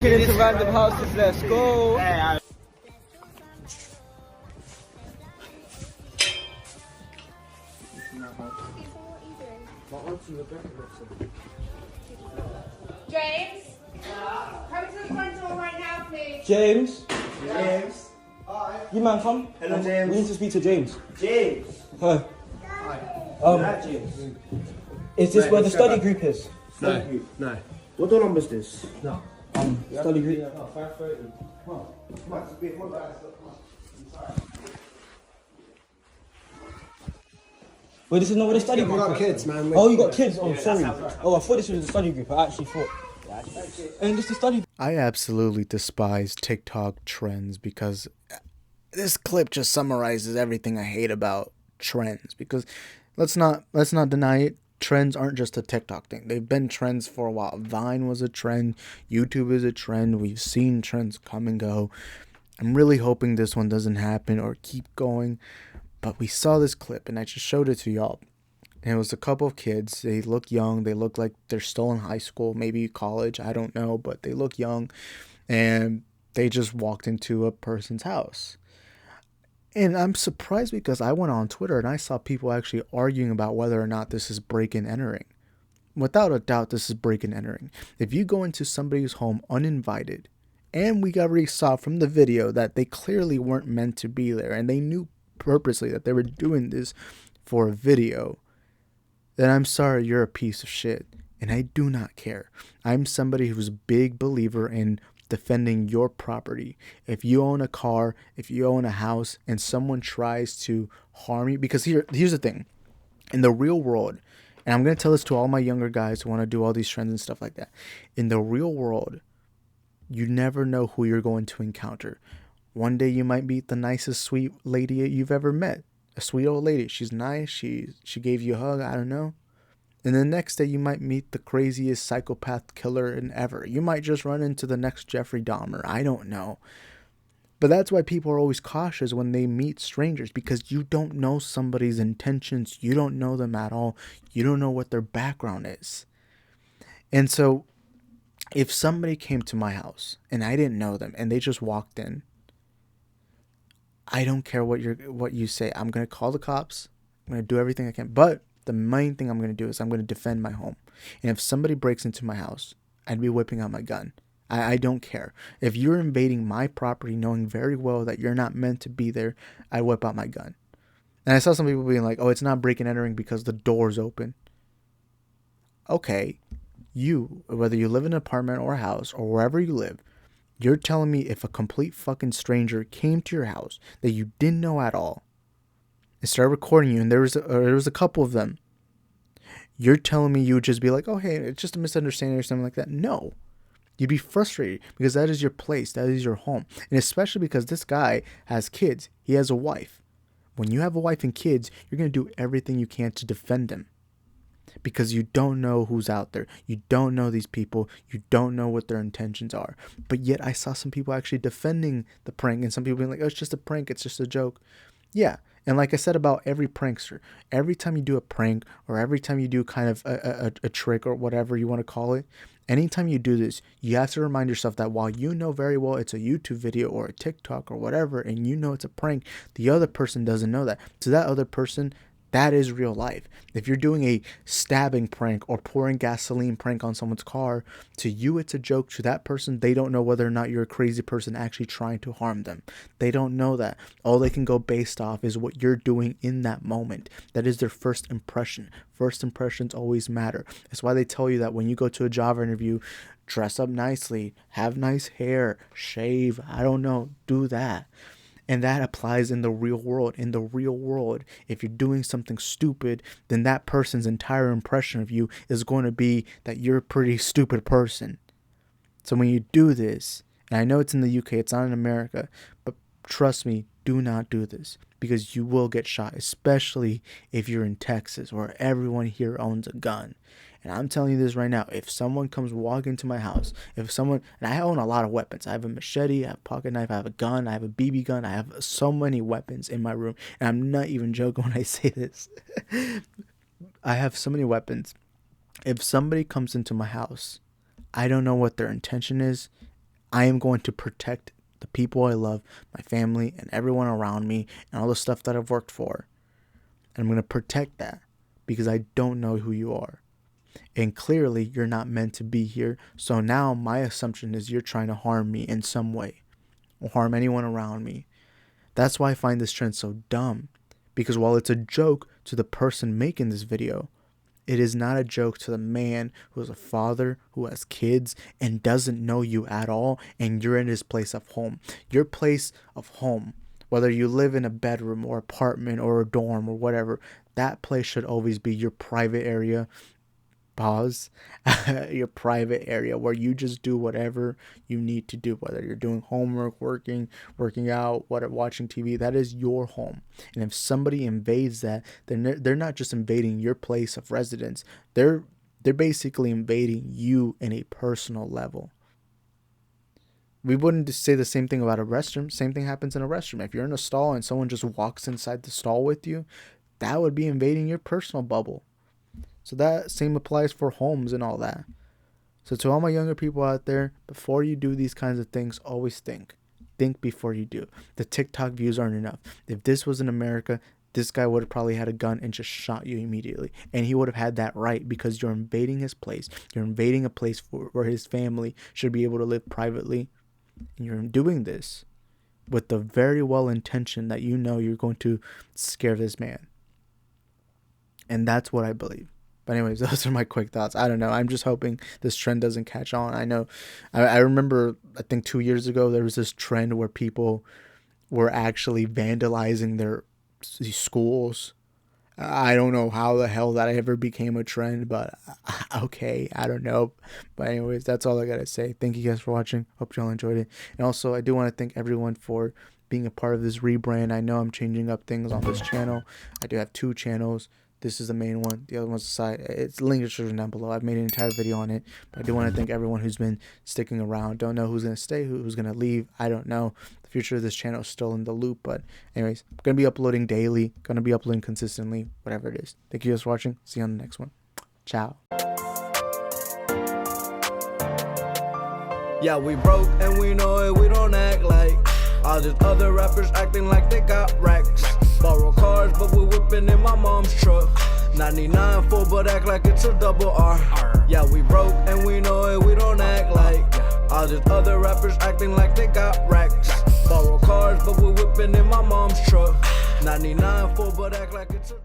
Get into random houses, let's go. James, come to the front door right now, please. James, Hi. you man come. Hello, James. We need to speak to James. James. Hi. James. Is this Right, where the let's study go. group is? No. What door number is this? No. Study group. No, 5:30. Come on. That's a bit more guys. Wait, this is not where the study group is. got kids, man. Oh, you got kids? Oh, sorry. Oh, I thought this was the study group. I actually thought. And this is the study. I absolutely despise TikTok trends because this clip just summarizes everything I hate about trends. Because let's not deny it. Trends aren't just a TikTok thing. They've been trends for a while. Vine was a trend. YouTube is a trend. We've seen trends come and go. I'm really hoping this one doesn't happen or keep going. But we saw this clip and I just showed it to y'all. And it was a couple of kids. They look young. They look like they're still in high school, maybe college. I don't know, but they look young. And they just walked into a person's house. And I'm surprised because I went on Twitter and I saw people actually arguing about whether or not this is break and entering. Without a doubt, this is break and entering. If you go into somebody's home uninvited, and we already saw from the video that they clearly weren't meant to be there, and they knew purposely that they were doing this for a video, then I'm sorry, you're a piece of shit. And I do not care. I'm somebody who's a big believer in defending your property. If you own a car, if you own a house, and someone tries to harm you, because here's the thing. In the real world, and I'm going to tell this to all my younger guys who want to do all these trends and stuff like that. In the real world, you never know who you're going to encounter. One day you might meet the nicest sweet lady you've ever met. A sweet old lady. She's nice. She gave you a hug. I don't know. And the next day you might meet the craziest psychopath killer ever. You might just run into the next Jeffrey Dahmer. I don't know. But that's why people are always cautious when they meet strangers, because you don't know somebody's intentions. You don't know them at all. You don't know what their background is. And so if somebody came to my house and I didn't know them and they just walked in, I don't care what you say. I'm going to call the cops. I'm going to do everything I can. But the main thing I'm going to do is I'm going to defend my home. And if somebody breaks into my house, I'd be whipping out my gun. I don't care. If you're invading my property knowing very well that you're not meant to be there, I'd whip out my gun. And I saw some people being like, oh, it's not break and entering because the door's open. Okay. You, whether you live in an apartment or a house or wherever you live, you're telling me if a complete fucking stranger came to your house that you didn't know at all and started recording you, and there was a couple of them, you're telling me you would just be like, oh, hey, it's just a misunderstanding or something like that? No. You'd be frustrated because that is your place. That is your home. And especially because this guy has kids. He has a wife. When you have a wife and kids, you're going to do everything you can to defend them. Because you don't know who's out there. You don't know these people. You don't know what their intentions are. But yet I saw some people actually defending the prank, and some people being like, oh, it's just a prank. It's just a joke. Yeah. And like I said about every prankster, every time you do a prank or every time you do kind of a trick or whatever you want to call it, anytime you do this, you have to remind yourself that while you know very well it's a YouTube video or a TikTok or whatever, and you know it's a prank, the other person doesn't know that. To that other person, that is real life. If you're doing a stabbing prank or pouring gasoline prank on someone's car, to you it's a joke. To that person, they don't know whether or not you're a crazy person actually trying to harm them. They don't know that. All they can go based off is what you're doing in that moment. That is their first impression. First impressions always matter. That's why they tell you that when you go to a job interview, dress up nicely, have nice hair, shave, I don't know, do that. And that applies in the real world. In the real world, if you're doing something stupid, then that person's entire impression of you is going to be that you're a pretty stupid person. So when you do this, and I know it's in the UK, it's not in America, but trust me, do not do this, because you will get shot, especially if you're in Texas where everyone here owns a gun. And I'm telling you this right now, if someone comes walking into my house, and I own a lot of weapons. I have a machete, I have a pocket knife, I have a gun, I have a BB gun, I have so many weapons in my room. And I'm not even joking when I say this. I have so many weapons. If somebody comes into my house, I don't know what their intention is. I am going to protect the people I love, my family, and everyone around me, and all the stuff that I've worked for. And I'm going to protect that because I don't know who you are. And clearly, you're not meant to be here. So now my assumption is you're trying to harm me in some way or harm anyone around me. That's why I find this trend so dumb. Because while it's a joke to the person making this video, it is not a joke to the man who is a father, who has kids, and doesn't know you at all, and you're in his place of home. Your place of home, whether you live in a bedroom or apartment or a dorm or whatever, that place should always be your private area. Pause. Your private area where you just do whatever you need to do, whether you're doing homework, working out, watching TV. That is your home. And if somebody invades that, then they're not just invading your place of residence. They're basically invading you in a personal level. We wouldn't say the same thing about a restroom. Same thing happens in a restroom. If you're in a stall and someone just walks inside the stall with you, that would be invading your personal bubble. So that same applies for homes and all that. So to all my younger people out there, before you do these kinds of things, always think. Think before you do. The TikTok views aren't enough. If this was in America, this guy would have probably had a gun and just shot you immediately. And he would have had that right because you're invading his place. You're invading a place where his family should be able to live privately. And you're doing this with the very well intention that you know you're going to scare this man. And that's what I believe. But anyways, those are my quick thoughts. I don't know. I'm just hoping this trend doesn't catch on. I know. I remember, I think 2 years ago, there was this trend where people were actually vandalizing their schools. I don't know how the hell that ever became a trend, but okay, I don't know. But anyways, that's all I got to say. Thank you guys for watching. Hope y'all enjoyed it. And also, I do want to thank everyone for being a part of this rebrand. I know I'm changing up things on this channel. I do have 2 channels. This is the main one. The other one's the side. It's linked in the description down below. I've made an entire video on it. But I do want to thank everyone who's been sticking around. Don't know who's going to stay, who's going to leave. I don't know. The future of this channel is still in the loop. But anyways, I'm going to be uploading daily. Going to be uploading consistently. Whatever it is. Thank you guys for watching. See you on the next one. Ciao. Yeah, we broke and we know it. We don't act like all these other rappers acting like they got racks. Borrow cars, but we whipping in my mom's truck. 99 full, but act like it's a double R. Yeah, we broke and we know it. We don't act like all these other rappers acting like they got racks. Borrow cars, but we whipping in my mom's truck. 99 full, but act like it's a